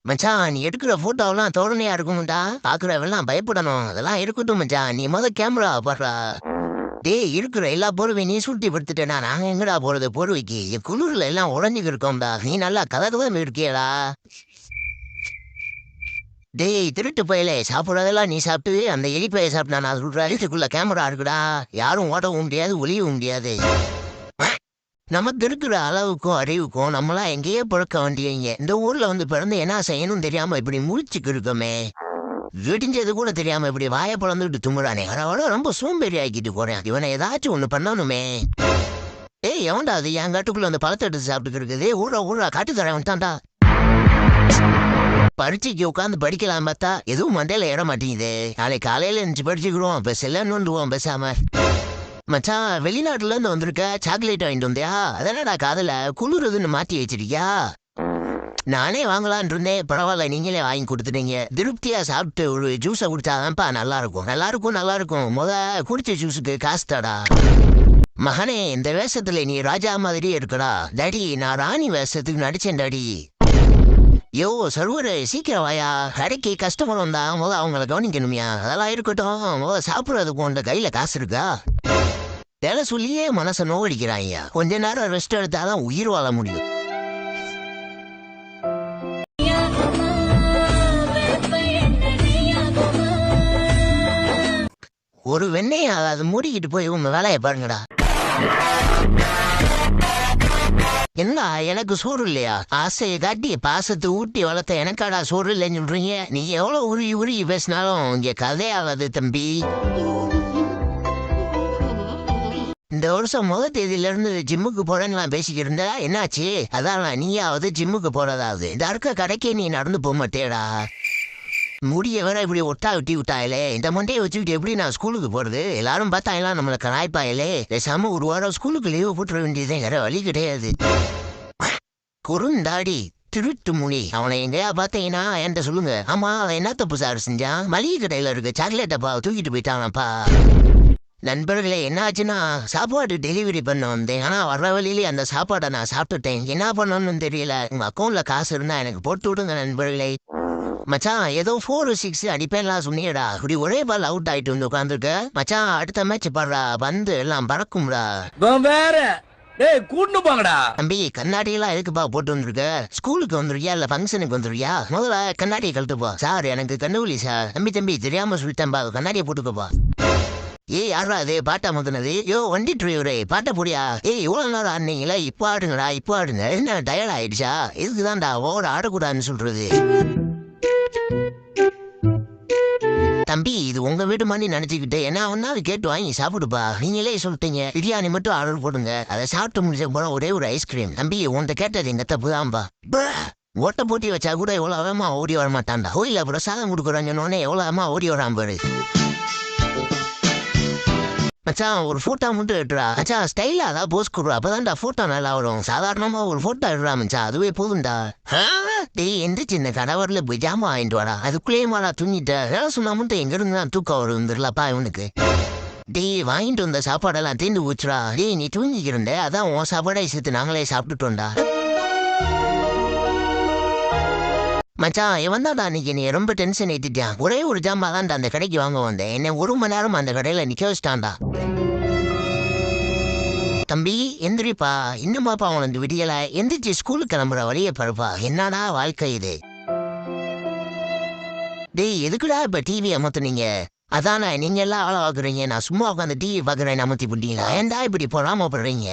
மச்சான், நீ எடுக்கிற ஃபோட்டோவெல்லாம் தோரணையா இருக்கும்டா. பாக்குறவெல்லாம் பயப்படணும். அதெல்லாம் இருக்கட்டும் மச்சான். நீ கேமரா பாருடா. டேய் இருக்கிற எல்லா போர்வையும் நீ சுருட்டி படுத்துட்டேனா நாங்க எங்கடா போறது போர்வைக்கு? என் குளிர்ல எல்லாம் உறைஞ்சுக்கு இருக்கோம்டா. நீ நல்லா கதகதன்னு இருக்கியேடா. டேய் திருட்டு பயலே, சாப்பிடறதெல்லாம் நீ சாப்பிட்டு அந்த எலி பைய சாப்பிட்டா நான் சொல்ற வீட்டுக்குள்ள கேமரா இருக்குடா. யாரும் ஓட்டவும் முடியாது, ஒளியவும் முடியாது. நமக்கு இருக்கிற அளவுக்கும் அறிவுக்கும் நம்மளாம் எங்கேயே பிறக்க வேண்டியவங்க. இந்த ஊர்ல வந்து பிறந்து என்ன செய்யணும் தெரியாம இப்படி முழிச்சுக்கு இருக்கோமே. விடிஞ்சது கூட தெரியாம இப்படி வாயை பிளந்துட்டு தும்முறானே. அதோட ரொம்ப சோம்பேறி ஆக்கிட்டு போறேன். இவனை ஏதாச்சும் ஒண்ணு பண்ணணுமே. ஏய் எவன்டா அது என் காட்டுக்குள்ள அந்த பழத்தை எடுத்து சாப்பிட்டு இருக்குது? ஊரா ஊரா காட்டு தரவன் தான்டா. பரீட்சைக்கு உட்காந்து படிக்கலாம் பார்த்தா எதுவும் மண்டையில ஏற மாட்டேங்குது. நாளைக்கு காலையில இருந்துச்சு படிச்சுக்கிறோம். இப்ப செல்லன்னு வந்துடுவோம் பேசாம. மச்சான், வெளிநாட்டுல இருந்து வந்திருக்க சாக்லேட் வாங்கிட்டு வந்தியா? அதனடா காதல குளிருதுன்னு மாத்தி வச்சிருக்கியா? நானே வாங்கலான் இருந்தேன். பரவாயில்ல, நீங்களே வாங்கி கொடுத்துட்டீங்க. திருப்தியா சாப்பிட்டு ஒரு ஜூஸை குடிச்சாதான்ப்பா நல்லா இருக்கும். நல்லா இருக்கும் நல்லா இருக்கும். குடிச்ச ஜூஸுக்கு காசு தாடா. மகனே, இந்த வேஷத்துல நீ ராஜா மாதிரியே இருக்கடா. டாடி, நான் ராணி வேஷத்துக்கு நடிச்சேன் டாடி. யோ சர்வரு, சீக்கிரம் வாயா. கடைக்கு கஸ்டமர் வந்தா அவங்கள கவனிக்கணுமியா. அதெல்லாம் இருக்கட்டும். சாப்பிட்றதுக்கு உண்ட கையில காசு இருக்கா? வேலை சொல்லியே மனசை நோவடிக்கிறாங்க. கொஞ்ச நேரம் ரெஸ்ட் எடுத்தாதான் உயிர் வாழ முடியும். ஒரு வெண்ணையை அதை மூடிக்கிட்டு போய் உங்க வேலையை பாருங்கடா. என்ன எனக்கு சோறு இல்லையா? ஆசையை காட்டி பாசத்தை ஊட்டி வளர்த்த எனக்காடா சோறு இல்லைன்னு சொல்றீங்க? நீ எவ்வளவு உருகி உருகி பேசினாலும் இங்க கதையாகாது தம்பி. இந்த வருஷம் முதல் தேதியில இருந்து ஜிம்முக்கு போறேன்னு நான் பேசிக்கிட்டு இருந்தா என்னாச்சு? அதான் நீயாவது ஜிம்முக்கு போறதாவது. இந்த இருக்க கடைக்கே நீ நடந்து போக மாட்டேடா. முடிய வேற இப்படி ஒட்டா விட்டி விட்டாயிலே. இந்த மண்டையை வச்சுக்கிட்டு எப்படி நான் ஸ்கூலுக்கு போறது? எல்லாரும் பார்த்தாங்களா நம்மளை கலாய்ப்பாயிலே. பேசாம ஒரு வாரம் ஸ்கூலுக்கு லீவு போட்டுற வேண்டியதே வேற வழி கிடையாது. குறுந்தாடி திருட்டு முனி, அவனை எங்கேயா பார்த்தீங்கன்னா என்கிட்ட சொல்லுங்க. ஆமா, அவன் என்ன தப்பு சார் செஞ்சான்? மளிகை கடையில இருக்கு சாக்லேட் டப்பா தூக்கிட்டு போயிட்டானப்பா. நண்பர்களே, என்ன ஆச்சுன்னா சாப்பாடு டெலிவரி பண்ண வந்தேன். ஆனா வர்ற வழியிலே அந்த சாப்பாடை நான் சாப்பிட்டுட்டேன். என்ன பண்ணணும்னு தெரியல. உங்க அக்கௌண்ட்ல காசு இருந்தா எனக்கு போட்டு விடுங்க நண்பர்களே. மச்சான், ஏதோ 4-6 அடிப்பேன்லாம் சொன்னியடா. இப்படி ஒரே பால் அவுட் ஆயிட்டு வந்து உட்காந்துருக்க. மச்சான், அடுத்த மேட்ச் பாடுறா. வந்து எல்லாம் பறக்கும்டா. வேற கூட்டு போங்கடா. தம்பி, கண்ணாடி எல்லாம் எதுக்குப்பா போட்டு வந்திருக்க? ஸ்கூலுக்கு வந்துருக்கியா இல்ல ஃபங்க்ஷனுக்கு வந்துருக்கியா? முதல்ல கண்ணாடியை கழட்டுப்பா. சார், எனக்கு கண்ணுவலி சார். தம்பி தெரியாம சொல்லிட்டேன்பா. கண்ணாடியை போட்டுக்கப்பா. ஏய் யாரா அது பாட்டா முதனது? யோ வண்டி டிரைவரே, பாட்டை போடியா. ஏய் இவ்வளவு நேரம் ஆடுனீங்களா? இப்ப ஆடுங்கடா, இப்ப ஆடுங்க. என்ன டயர்ட் ஆயிடுச்சா? இதுக்குதான்டா ஓட ஆடக்கூடாதுன்னு சொல்றது. தம்பி, இது உங்க வீடு மாதிரி நினைச்சுக்கிட்டு என்ன ஒன்னாவது கேட்டு வாங்கி சாப்பிடுப்பா. நீங்களே சொல்லிட்டீங்க பிரியாணி மட்டும் ஆர்டர் போடுங்க. அதை சாப்பிட்டு முடிச்ச போற ஒரே ஒரு ஐஸ்கிரீம். தம்பி, உன்கிட்ட கேட்டது எங்க தப்புதான்பா. ஓட்ட போட்டி வச்சா கூட எவ்வளவு அவமா ஓடி வர மாட்டான்டா. கோயில பிரசாதம் கொடுக்குறாங்கன்னு எவ்வளவு அம்மா ஓடி வரான் பாரு. மச்சான், ஒரு போட்டோ மட்டும் எடுறா. மச்சான், ஸ்டைலா அதான் போஸ் கொடுறா. அப்பதான்டா போட்டோ நல்லா வரும். சாதாரணமா ஒரு போட்டோ எடுறா மச்சான், அதுவே போதும்டா. டேய் எந்திரிச்சு இந்த கடவுர்ல போய் ஜாமா வாங்கிட்டு வாடா. அதுக்குள்ளேயுமாடா தூங்கிட்ட? வேலை சொன்னா மட்டும் எங்க இருந்து தான் தூக்கம் வருந்துடலப்பா இவனுக்கு. டேய், வாங்கிட்டு வந்த சாப்பாடெல்லாம் தீர்ந்து போச்சுடா. டேய், நீ தூங்கிக்கிறண்ட, அதான் உன் சாப்பாடை சேர்த்து நாங்களே சாப்பிட்டுட்டோம்டா. மச்சான், இவன் தான்டா அன்னைக்கு நீ ரொம்ப டென்ஷன் ஏத்திட்டான். ஒரே ஒரு ஜாமா தான்டா அந்த கடைக்கு வாங்க வந்தேன். என்ன 1 மணி நேரம் அந்த கடையில நிக்க வச்சிட்டான்டா. தம்பி எந்திரிப்பா. இன்னுமாப்பா அவன் விடியல? எந்திரிச்சு ஸ்கூலுக்கு கிளம்புற வழியை பருப்பா. என்னடா வாழ்க்கை இது? டேய், எதுக்குடா இப்ப டிவி அமர்த்துனீங்க? அதானே நீங்க எல்லாம் ஆள ஆகுறீங்க. நான் சும்மா உட்காந்து டிவி பாக்குறேன் அமர்த்தி புட்டீங்களா? ஏன்டா இப்படி பொறாம படுறீங்க?